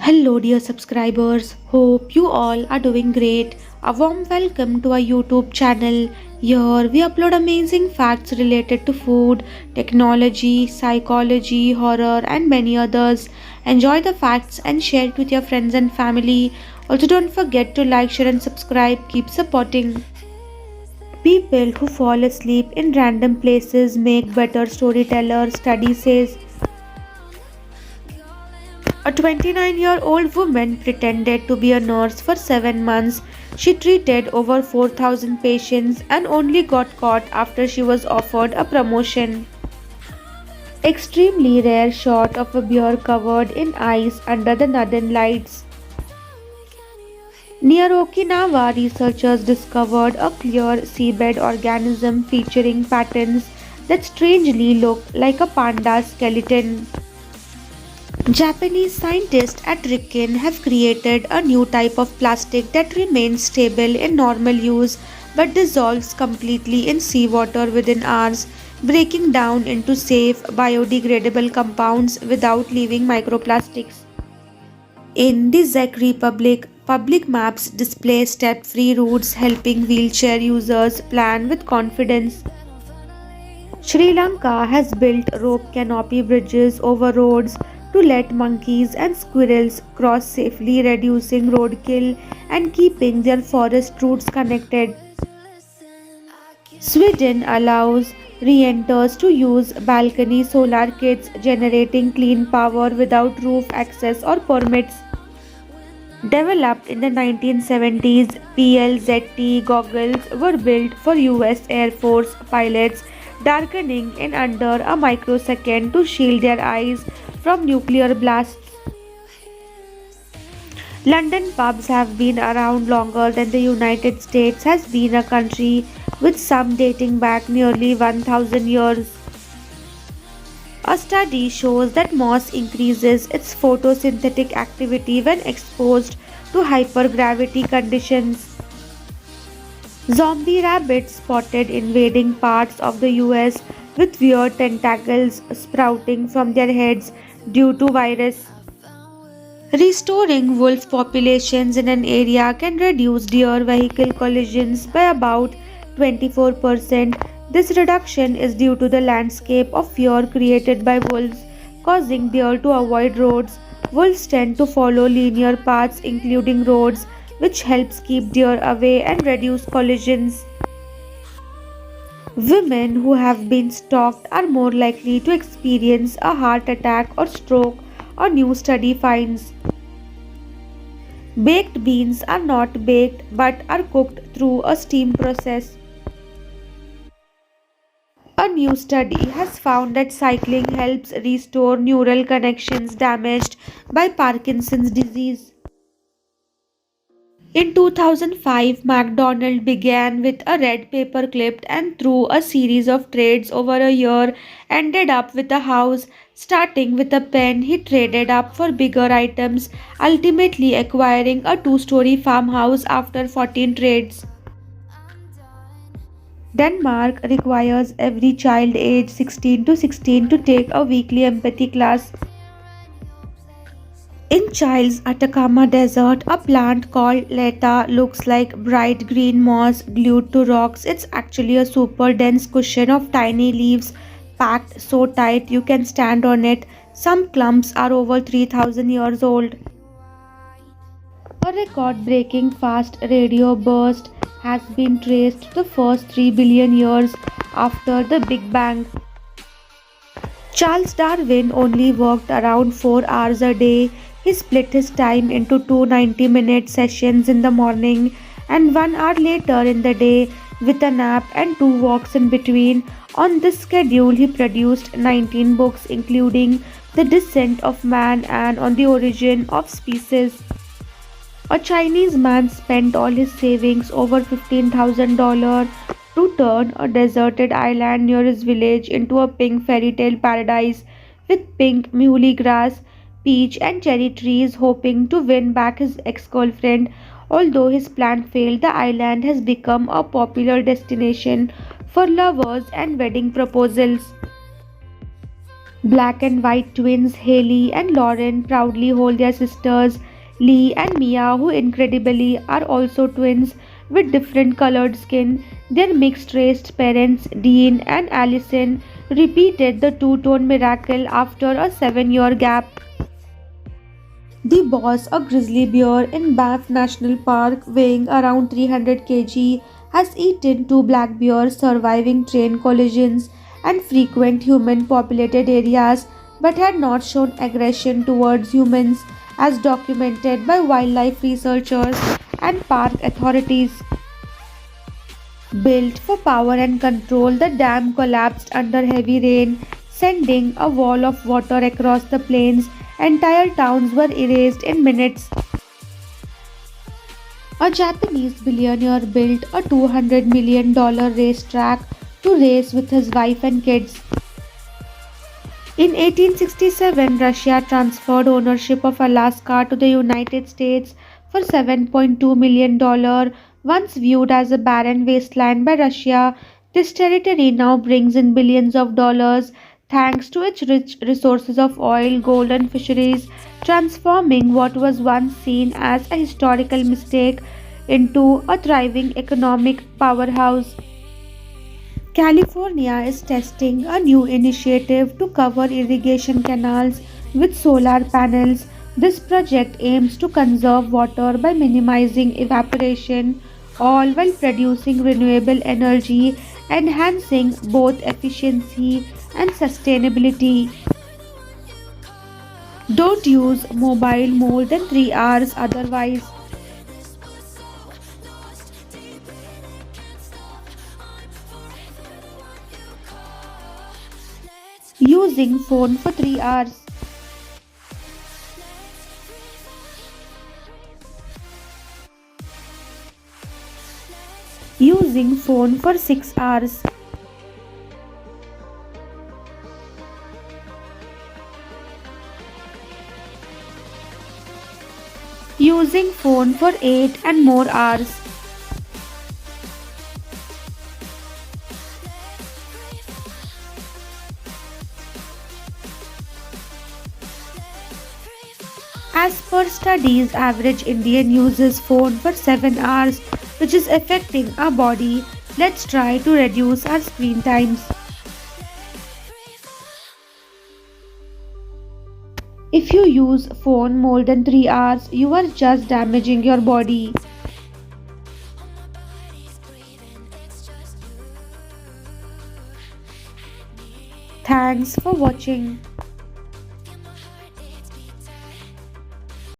Hello, dear subscribers. Hope you all are doing great. A warm welcome to our YouTube channel. Here we upload amazing facts related to food, technology, psychology, horror, and many others. Enjoy the facts and share it with your friends and family. Also, don't forget to like, share, and subscribe. Keep supporting. People who fall asleep in random places make better storytellers, study says. A 29-year-old woman pretended to be a nurse for 7 months. She treated over 4,000 patients and only got caught after she was offered a promotion. Extremely rare shot of a bear covered in ice under the northern lights. Near Okinawa, researchers discovered a clear seabed organism featuring patterns that strangely look like a panda skeleton. Japanese scientists at Riken have created a new type of plastic that remains stable in normal use but dissolves completely in seawater within hours, breaking down into safe, biodegradable compounds without leaving microplastics. In the Czech Republic, public maps display step free routes helping wheelchair users plan with confidence. Sri Lanka has built rope canopy bridges over roads to let monkeys and squirrels cross safely, reducing roadkill and keeping their forest routes connected. Sweden allows renters to use balcony solar kits generating clean power without roof access or permits. Developed in the 1970s, PLZT goggles were built for US Air Force pilots, darkening in under a microsecond to shield their eyes from nuclear blasts. London pubs have been around longer than the United States has been a country, with some dating back nearly 1000 years. A study shows that moss increases its photosynthetic activity when exposed to hypergravity conditions. Zombie rabbits spotted invading parts of the US with weird tentacles sprouting from their heads due to virus. Restoring wolf populations in an area can reduce deer vehicle collisions by about 24%. This reduction is due to the landscape of fear created by wolves, causing deer to avoid roads. Wolves tend to follow linear paths, including roads, which helps keep deer away and reduce collisions. Women who have been stalked are more likely to experience a heart attack or stroke, a new study finds. Baked beans are not baked but are cooked through a steam process. A new study has found that cycling helps restore neural connections damaged by Parkinson's disease. In 2005, McDonald began with a red paper clip and through a series of trades over a year ended up with a house. Starting with a pen, he traded up for bigger items, ultimately acquiring a two-story farmhouse after 14 trades. Denmark requires every child aged 16 to 16 to take a weekly empathy class. In Childs Atacama Desert, a plant called Leta looks like bright green moss glued to rocks. It's actually a super dense cushion of tiny leaves packed so tight you can stand on it. Some clumps are over 3000 years old. A record breaking fast radio burst has been traced to the first 3 billion years after the Big Bang. Charles Darwin only worked around 4 hours a day. He split his time into two 90-minute sessions in the morning and 1 hour later in the day with a nap and two walks in between. On this schedule, he produced 19 books, including The Descent of Man and On the Origin of Species. A Chinese man spent all his savings, over $15,000, to turn a deserted island near his village into a pink fairy tale paradise with pink muhly grass, peach, and cherry trees, hoping to win back his ex girlfriend. Although his plan failed, the island has become a popular destination for lovers and wedding proposals. Black and white twins Haley and Lauren proudly hold their sisters Lee and Mia, who incredibly are also twins with different colored skin. Their mixed race parents, Dean and Allison, repeated the two tone miracle after a 7-year gap. The boss, a grizzly bear in Banff National Park weighing around 300 kg, has eaten two black bears surviving train collisions and frequent human populated areas but had not shown aggression towards humans as documented by wildlife researchers and park authorities. Built for power and control, the dam collapsed under heavy rain, sending a wall of water across the plains. Entire towns were erased in minutes. A Japanese billionaire built a $200 million racetrack to race with his wife and kids. In 1867, Russia transferred ownership of Alaska to the United States for $7.2 million. Once viewed as a barren wasteland by Russia, this territory now brings in billions of dollars thanks to its rich resources of oil, gold, and fisheries, transforming what was once seen as a historical mistake into a thriving economic powerhouse. California is testing a new initiative to cover irrigation canals with solar panels. This project aims to conserve water by minimizing evaporation, all while producing renewable energy, enhancing both efficiency and sustainability. Don't use mobile more than 3 hours otherwise. Using phone for 3 hours. Using phone for 6 hours. Using phone for 8 and more hours. As per studies, average Indian uses phone for 7 hours, which is affecting our body. Let's try to reduce our screen times. If you use phone more than 3 hours, you are just damaging your body. Thanks for watching.